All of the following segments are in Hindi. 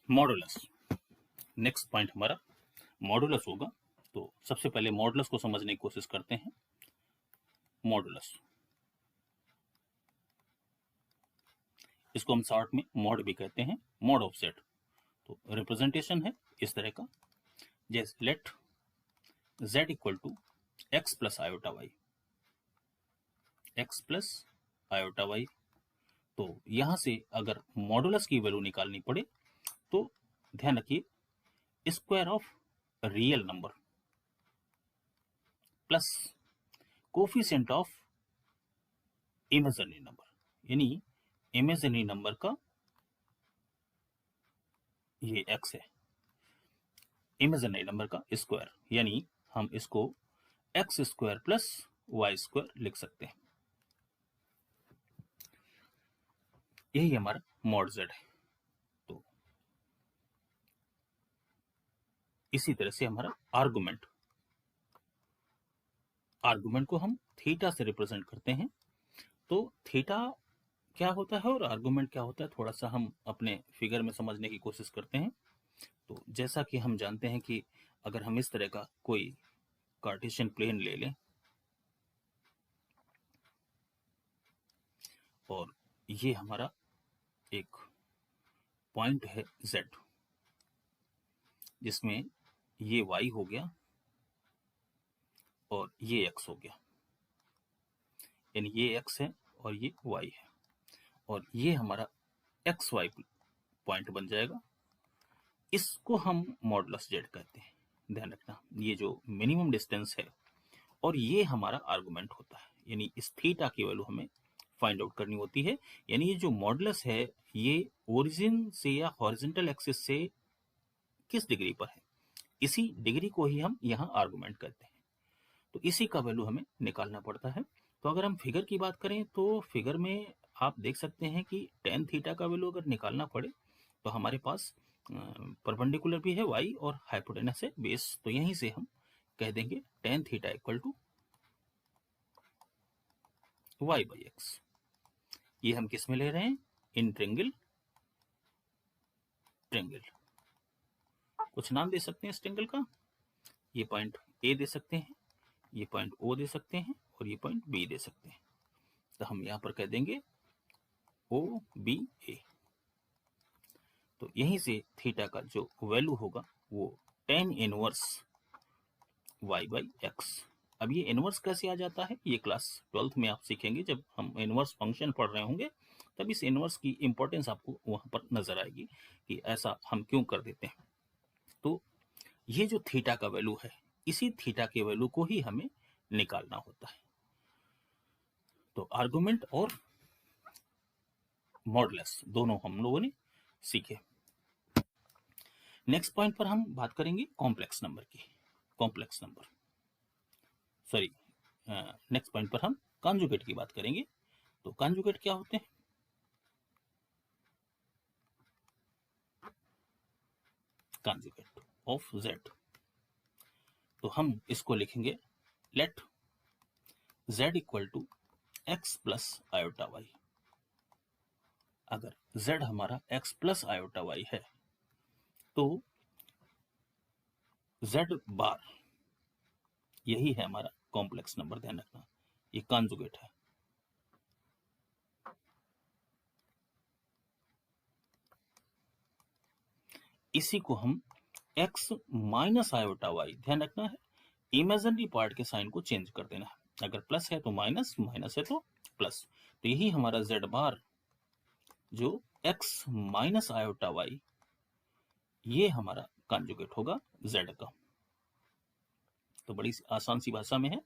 मॉडुलस। नेक्स्ट पॉइंट हमारा मॉडुलस होगा। तो सबसे पहले मॉडुलस को समझने की कोशिश करते हैं। मॉडुलस, इसको हम शॉर्ट में मॉड भी कहते हैं, मॉड ऑफ जेड। तो रिप्रेजेंटेशन है इस तरह का, जैसे let z equal to x plus iota y, x plus iota y. तो यहां से अगर मॉडुलस की वैल्यू निकालनी पड़े तो ध्यान रखिए square of real number plus coefficient of imaginary number, यानी इमेजिनरी नंबर का ये x है, इमेजिनरी नंबर का स्क्वायर, यानी हम इसको x square plus y square लिख सकते हैं। यही हमारा मॉड z है। तो इसी तरह से हमारा आर्गुमेंट को हम थीटा से रिप्रेजेंट करते हैं। तो थीटा क्या होता है और आर्गुमेंट क्या होता है, थोड़ा सा हम अपने फिगर में समझने की कोशिश करते हैं। तो जैसा कि हम जानते हैं कि अगर हम इस तरह का कोई कार्टेशियन प्लेन ले लें और ये हमारा एक पॉइंट है z, जिसमें ये y हो गया और ये x हो गया, यानी ये x है और ये y है, और ये हमारा एक्स वाई पॉइंट बन जाएगा। इसको हम मॉडुलस जेड कहते हैं। ध्यान रखना, ये जो मिनिमम डिस्टेंस है और ये हमारा आर्गुमेंट होता है, यानी इस थीटा की वैल्यू हमें फाइंड आउट करनी होती है। यानी ये जो मॉडुलस है ये ओरिजिन से या हॉरिजॉन्टल एक्सिस से किस डिग्री पर है, इसी डिग्री को ही हम यहाँ आर्गुमेंट कहते हैं। तो इसी का वैल्यू हमें निकालना पड़ता है। तो अगर हम फिगर की बात करें तो फिगर में आप देख सकते हैं कि टेन थीटा का वैल्यू अगर निकालना पड़े तो हमारे पास परपेंडिकुलर भी है y और हाइपोटेनस है बेस। तो यहीं से हम कह देंगे tan theta equal to y by x. ये हम किस में ले रहे हैं, इन ट्रेंगल। कुछ नाम दे सकते हैं इस ट्रेंगल का, ये पॉइंट ए दे सकते हैं, ये पॉइंट ओ दे सकते हैं और ये पॉइंट बी दे सकते हैं। तो हम यहां पर कह देंगे ओ बी ए। तो यहीं से थीटा का जो वैल्यू होगा वो tan inverse y by x. अब ये इनवर्स कैसे आ जाता है, ये क्लास 12th में आप सीखेंगे, जब हम इनवर्स फंक्शन पढ़ रहे होंगे तब इस इनवर्स की इंपॉर्टेंस आपको वहां पर नजर आएगी कि ऐसा हम क्यों कर देते हैं। तो ये जो थीटा का वैल्यू है, इसी थीटा के वैल्यू को ही हमें निकालना होता है। तो आर्गुमेंट और मॉडुलस दोनों हम लोगों ने सीखे। नेक्स्ट पॉइंट पर हम बात करेंगे कॉम्प्लेक्स नंबर की। Complex number, sorry, next point पर हम कॉन्जुगेट की बात करेंगे। तो कॉन्जुगेट क्या होते हैं, कॉन्जुगेट ऑफ z। तो हम इसको लिखेंगे let z equal to x plus iota y. अगर z हमारा x प्लस आयोटा वाई है तो z बार, यही है हमारा कॉम्प्लेक्स नंबर। ध्यान रखना, ये कॉन्जुगेट है। इसी को हम x माइनस आयोटा वाई, ध्यान रखना है इमेजिनरी पार्ट के साइन को चेंज कर देना है, अगर प्लस है तो माइनस, माइनस है तो प्लस। तो यही हमारा z बार जो x माइनस आयोटा वाई, ये हमारा कॉन्जुगेट होगा z का। तो बड़ी आसान सी भाषा में है,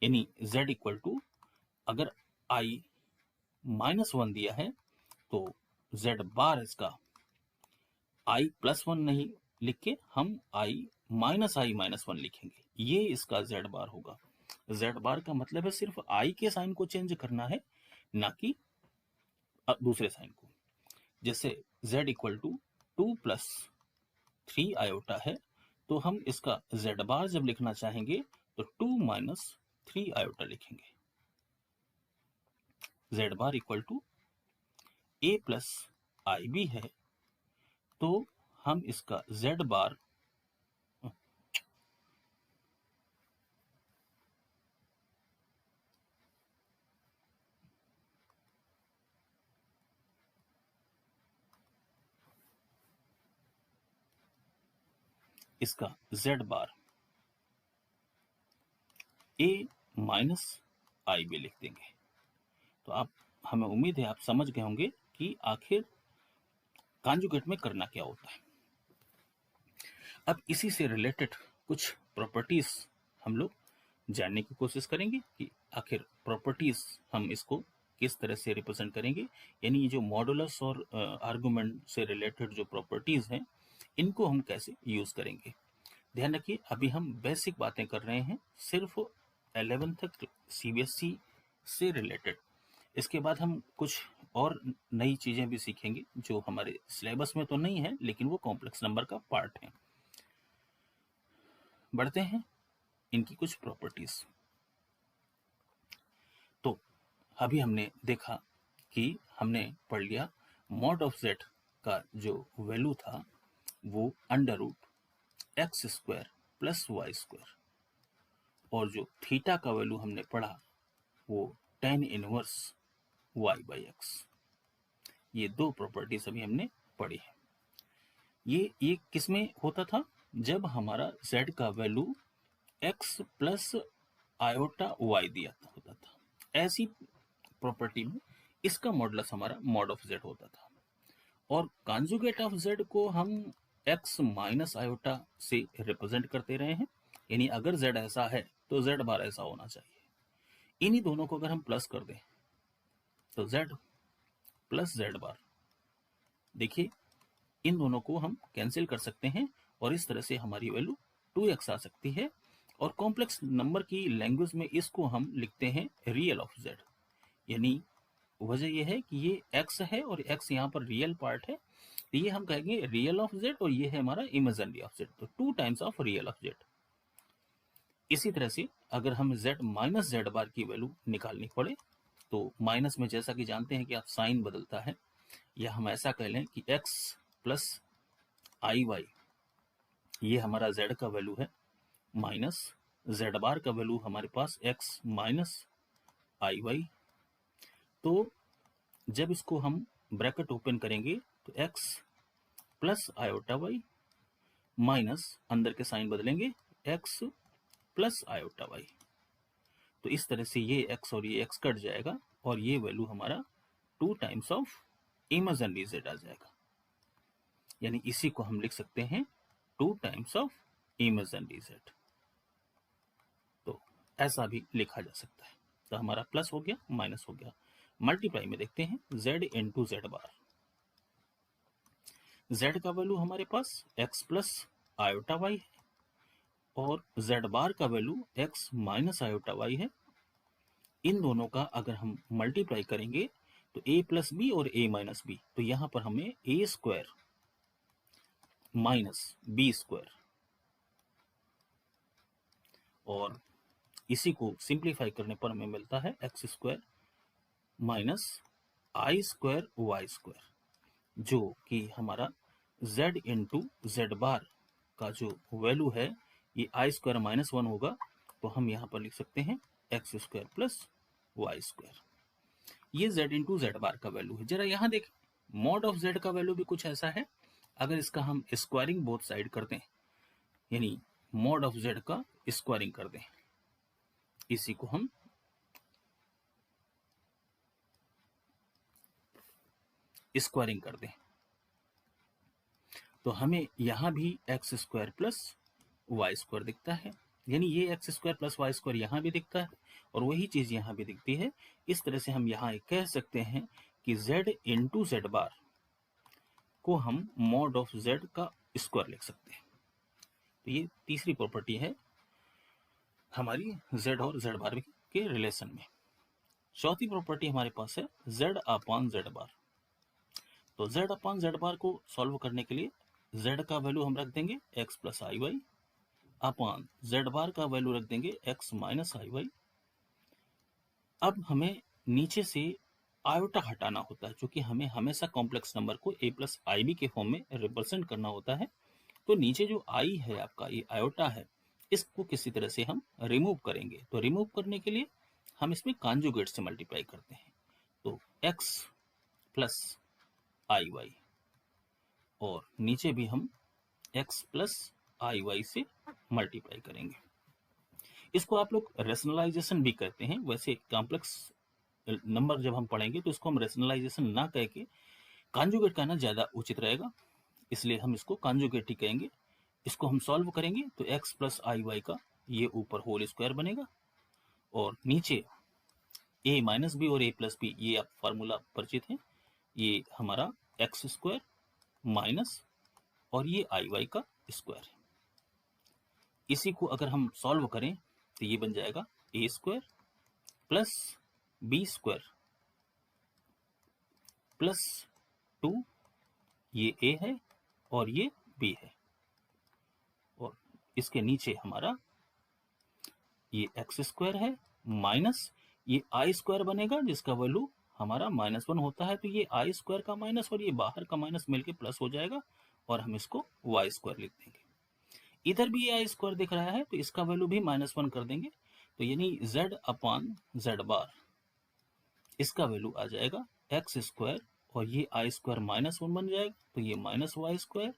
यानी z इक्वल टू, अगर i माइनस वन दिया है तो z बार इसका i प्लस वन नहीं लिख के हम i माइनस वन लिखेंगे, ये इसका z बार होगा। z बार का मतलब है सिर्फ i के साइन को चेंज करना है, ना कि दूसरे साइन को। जैसे z equal to 2 plus 3 iota है, तो हम इसका z बार जब लिखना चाहेंगे तो 2 माइनस 3 आयोटा लिखेंगे। z bar equal to a plus i b है, तो हम इसका z बार इसका z bar a minus i b लिख देंगे। तो आप, हमें उम्मीद है आप समझ गए होंगे कि आखिर कॉन्जुगेट में करना क्या होता है। अब इसी से रिलेटेड कुछ प्रॉपर्टीज हम लोग जानने की कोशिश करेंगे कि आखिर प्रॉपर्टीज हम इसको किस तरह से रिप्रेजेंट करेंगे, यानी ये जो मॉडुलस और आर्गुमेंट से रिलेटेड जो प्रॉपर्टीज हैं इनको हम कैसे यूज करेंगे। ध्यान रखिए अभी हम बेसिक बातें कर रहे हैं, सिर्फ 11th तक सीबीएसई से रिलेटेड। इसके बाद हम कुछ और नई चीजें भी सीखेंगे जो हमारे सिलेबस में तो नहीं है लेकिन वो कॉम्प्लेक्स नंबर का पार्ट है। बढ़ते हैं इनकी कुछ प्रॉपर्टीज। तो अभी हमने देखा कि हमने पढ़ लिया मॉड ऑफ जेड का जो वैल्यू था वो under root x square plus y square, और जो थीटा का वैल्यू हमने पढ़ा वो tan inverse y by x. ये दो प्रॉपर्टीज अभी हमने पढ़ी है। ये किस में होता था, जब हमारा z का value x plus iota y दिया होता था। ऐसी प्रॉपर्टी में इसका मॉडुलस हमारा मॉड ऑफ z होता था, और कॉन्जुगेट ऑफ z को हम x माइनस आयोटा से रिप्रेजेंट करते रहे हैं, यानी अगर z ऐसा है तो z बार ऐसा होना चाहिए। इन्हीं दोनों को अगर हम प्लस कर दें तो z प्लस z बार, देखिए इन दोनों को हम कैंसिल कर सकते हैं और इस तरह से हमारी वैल्यू 2x आ सकती है। और कॉम्प्लेक्स नंबर की लैंग्वेज में इसको हम लिखते हैं रियल ऑफ z, यानी वजह यह है कि ये x है और x यहाँ पर रियल पार्ट है, तो ये हम कहेंगे रियल ऑफ z और ये है हमारा इमेजिनरी ऑफ z, तो 2 times of real of z। इसी तरह से अगर हम z माइनस z बार की वैल्यू निकालनी पड़े तो माइनस में जैसा कि जानते हैं कि आप साइन बदलता है, या हम ऐसा कह लें कि x प्लस आई वाई ये हमारा z का वैल्यू है, माइनस z बार का वैल्यू हमारे पास x माइनस आई वाई। तो जब इसको हम ब्रैकेट ओपन करेंगे तो x plus iota y minus अंदर के साइन बदलेंगे x प्लस आयोटा वाई, तो इस तरह से ये x और ये x कट जाएगा और ये वैल्यू हमारा 2 टाइम्स ऑफ इमेजिनरी z आ जाएगा, यानी इसी को हम लिख सकते हैं 2 टाइम्स ऑफ इमेजिनरी z। तो ऐसा भी लिखा जा सकता है। तो हमारा प्लस हो गया माइनस हो गया। मल्टीप्लाई में देखते हैं z into z bar. z का वैल्यू हमारे पास x प्लस आयोटा वाई है और z बार का value x minus iota y है। इन दोनों का अगर हम मल्टीप्लाई करेंगे तो a प्लस बी और a माइनस बी, तो यहां पर हमें a square minus b square, और इसी को सिंप्लीफाई करने पर हमें मिलता है x square minus i square y square, जो कि हमारा z इंटू जेड बार का जो वैल्यू है ये आई स्क्वायर माइनस 1 होगा, तो हम यहाँ पर लिख सकते हैं x square plus y square. ये z इंटू जेड बार का वैल्यू है। जरा यहाँ देखें, मॉड ऑफ z का वैल्यू भी कुछ ऐसा है। अगर इसका हम स्क्वायरिंग बोथ साइड कर दें, यानी मॉड ऑफ z का स्क्वायरिंग कर दें, इसी को हम स्क्वायरिंग कर दें, तो हमें यहां भी x square plus y square दिखता है, यानी ये x square plus y square यहां भी दिखता है और वही चीज यहां भी दिखती है। इस तरह से हम यहां कह सकते हैं कि z इंटू जेड बार को हम मॉड ऑफ z का स्क्वायर लिख सकते हैं। तो ये तीसरी प्रॉपर्टी है हमारी z और z बार के रिलेशन में। चौथी प्रॉपर्टी हमारे पास है z अपॉन जेड बार। तो z अपॉन जेड बार को सॉल्व करने के लिए z का वैल्यू हम रख देंगे x प्लस आई वाई अपॉन जेड बार का वैल्यू रख देंगे x माइनस आई वाई। अब हमें नीचे से आयोटा हटाना होता है, क्योंकि हमें हमेशा कॉम्प्लेक्स नंबर को a प्लस आई बी के फॉर्म में रिप्रेजेंट करना होता है। तो नीचे जो आई है आपका, ये आयोटा है, इसको किसी तरह से हम रिमूव करेंगे। तो रिमूव करने के लिए हम इसमें कॉन्जुगेट से मल्टीप्लाई करते हैं। तो x प्लस आई वाई, और नीचे भी हम x प्लस आई वाई से मल्टीप्लाई करेंगे। इसको आप लोग रेशनलाइजेशन भी कहते हैं। वैसे कॉम्प्लेक्स नंबर जब हम पढ़ेंगे तो इसको हम रेशनलाइजेशन ना कह के कॉन्जुगेट कहना ज़्यादा उचित रहेगा, इसलिए हम इसको कॉन्जुगेट ही कहेंगे। इसको हम सॉल्व करेंगे तो x प्लस आई वाई का ये ऊपर होल स्क्वायर बनेगा, और नीचे a माइनस बी और a प्लस बी, ये आप फार्मूला परिचित है, ये हमारा एक्स स्क्वायर माइनस और ये आई वाई का स्क्वायर है। इसी को अगर हम सॉल्व करें तो ये बन जाएगा a square plus b square plus 2, ये a है और ये b है, और इसके नीचे हमारा ये एक्स स्क्वायर है माइनस ये आई स्क्वायर बनेगा, जिसका वैल्यू हमारा -1 होता है। तो ये आई स्क्वायर का माइनस और ये बाहर का माइनस मिलके प्लस हो जाएगा, और हम इसको वाई स्क्वायर लिख देंगे। इधर भी ये आई स्क्वायर दिख रहा है तो इसका वैल्यू भी -1 कर देंगे। तो यानी z अपान z बार, इसका वैल्यू आ जाएगा एक्स स्क्वायर, और ये आई स्क्वायर -1 बन जाएगा, तो ये माइनस वाई स्क्वायर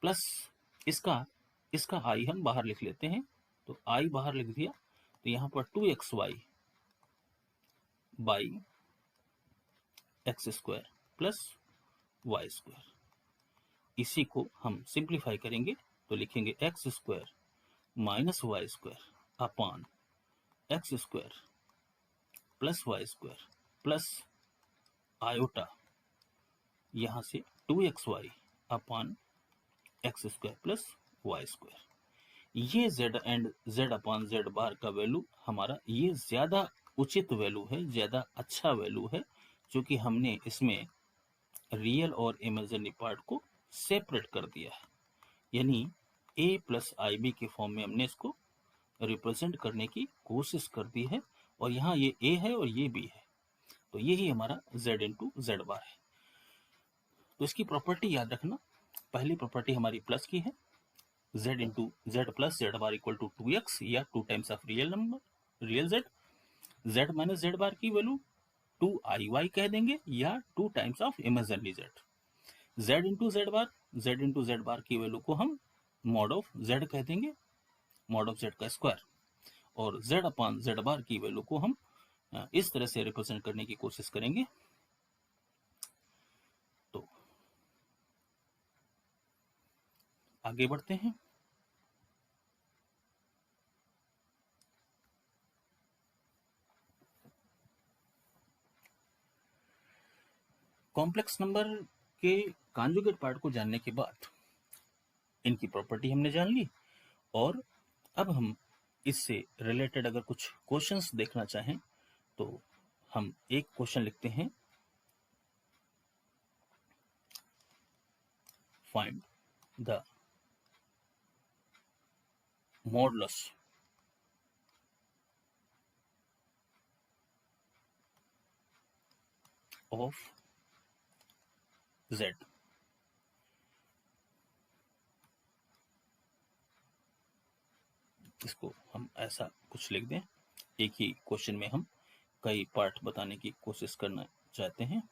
प्लस इसका आई हम बाहर लिख लेते हैं। तो आई बाहर लिख दिया, तो यहाँ पर 2xy by x square plus y square. इसी को हम सिंप्लीफाई करेंगे तो लिखेंगे x square minus y square upon x square plus y square plus iota यहाँ से 2xy upon x square plus y square. ये z and z upon z bar का वैल्यू हमारा ये ज़्यादा उचित वैल्यू है, ज़्यादा अच्छा वैल्यू है, क्योंकि हमने इसमें रियल और इमेजिनरी पार्ट को सेपरेट कर दिया है। यानी a प्लस आई बी के फॉर्म में हमने इसको रिप्रेजेंट करने की कोशिश कर दी है, और यहाँ ये a है और ये b है, तो यही हमारा z इंटू जेड बार है। तो इसकी प्रॉपर्टी याद रखना, पहली प्रॉपर्टी हमारी प्लस की है, z into z plus z bar equal to 2x या 2 times of real number real z minus z bar की वैल्यू 2i कह देंगे या 2 times of imaginary z into z bar की वैल्यू को हम मॉड ऑफ z कह देंगे, मॉड ऑफ z का स्क्वायर, और z अपान जेड बार की वैल्यू को हम इस तरह से रिप्रेजेंट करने की कोशिश करेंगे। तो आगे बढ़ते हैं। कॉम्प्लेक्स नंबर के कॉन्जुगेट पार्ट को जानने के बाद इनकी प्रॉपर्टी हमने जान ली, और अब हम इससे रिलेटेड अगर कुछ क्वेश्चंस देखना चाहें तो हम एक क्वेश्चन लिखते हैं, find the modulus of z। इसको हम ऐसा कुछ लिख दें, एक ही क्वेश्चन में हम कई पार्ट बताने की कोशिश करना चाहते हैं।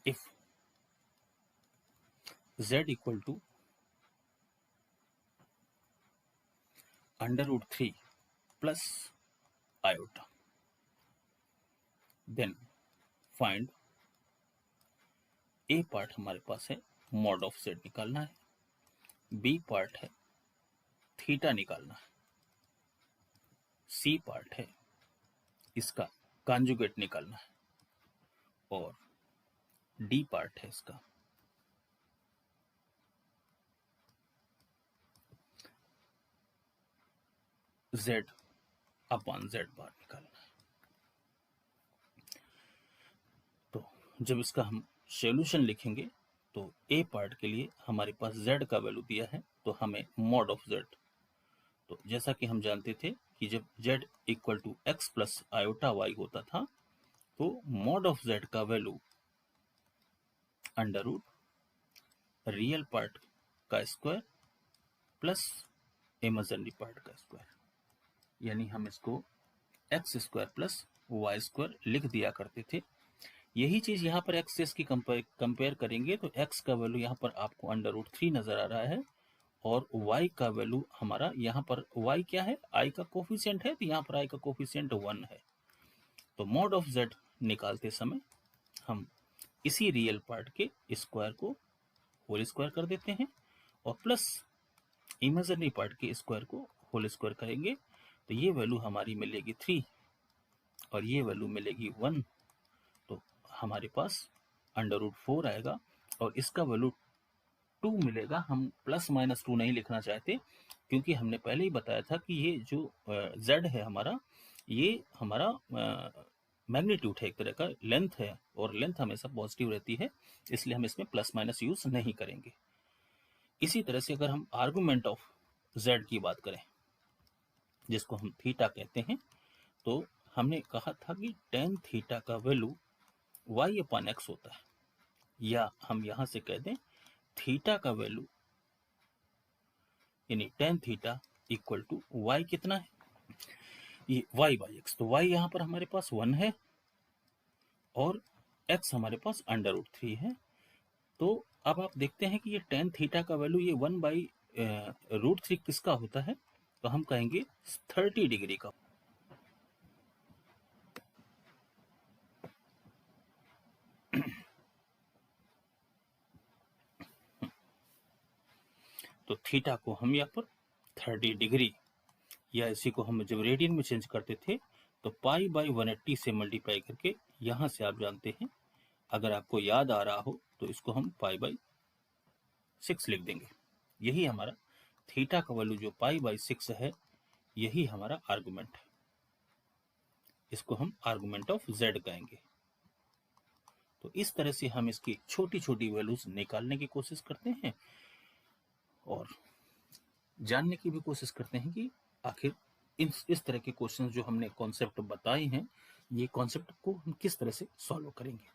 If z equal to √3 plus iota, then find a part हमारे पास है मॉड ऑफ z निकालना है, बी पार्ट है थीटा निकालना है, सी पार्ट है इसका कॉन्जुगेट निकालना है, और डी पार्ट है इसका z अपान z बार निकालना है। तो जब इसका हम सॉल्यूशन लिखेंगे तो ए पार्ट के लिए हमारे पास z का वैल्यू दिया है, तो हमें मॉड ऑफ z, तो जैसा कि हम जानते थे कि जब z equal to x plus iota y होता था, तो मॉड ऑफ z का value under root real part का स्क्वायर प्लस इमेजिनरी पार्ट का स्क्वायर, यानी हम इसको x square plus y square लिख दिया करते थे। यही चीज यहाँ पर एक्स की कंपेयर करेंगे तो एक्स का वैल्यू यहाँ पर आपको अंडर रूट 3 नजर आ रहा है, और y का वैल्यू हमारा यहाँ पर y क्या है, i का कोफिशिएंट है, तो यहाँ पर i का कोफिशिएंट 1 है। तो मॉड ऑफ z निकालते समय हम इसी रियल पार्ट के स्क्वायर को होल स्क्वायर कर देते हैं और प्लस इमेजिनरी पार्ट के स्क्वायर को होल स्क्वायर करेंगे, तो ये वैल्यू हमारी मिलेगी 3 और ये वैल्यू मिलेगी 1, तो हमारे पास अंडर रूट 4 आएगा और इसका वैल्यू 2 मिलेगा। हम प्लस माइनस 2 नहीं लिखना चाहते क्योंकि हमने पहले ही बताया था कि ये जो z है हमारा, ये हमारा मैग्नीट्यूड है, एक तरह का लेंथ है और लेंथ हमेशा पॉजिटिव रहती है, इसलिए हम इसमें प्लस माइनस यूज नहीं करेंगे। इसी तरह से अगर हम आर्गुमेंट ऑफ z की बात करें, जिसको हम थीटा कहते हैं, तो हमने कहा था कि टेन थीटा का वैल्यू y अपॉन x होता है, या हम यहां से कह दें थीटा का वैल्यू यानी tan theta equal to y कितना है, ये y बाई एक्स, तो y यहाँ पर हमारे पास 1 है और x हमारे पास अंडर रूट 3 है। तो अब आप देखते हैं कि ये टेन थीटा का वैल्यू ये 1 बाई रूट 3 किसका होता है, तो हम कहेंगे 30 डिग्री का। तो थीटा को हम यहाँ पर 30 डिग्री, या इसी को हम जब रेडियन में चेंज करते थे तो पाई बाई 180 से मल्टीप्लाई करके, यहाँ से आप जानते हैं, अगर आपको याद आ रहा हो तो इसको हम पाई बाई 6 लिख देंगे। यही हमारा थीटा का वैल्यू जो पाई बाई 6 है, यही हमारा आर्गुमेंट है, इसको हम आर्गुमेंट ऑफ z कहेंगे। तो इस तरह से हम इसकी छोटी छोटी वैल्यूज निकालने की कोशिश करते हैं और जानने की भी कोशिश करते हैं कि आखिर इस तरह के क्वेश्चंस जो हमने कॉन्सेप्ट बताए हैं, ये कॉन्सेप्ट को हम किस तरह से सॉल्व करेंगे।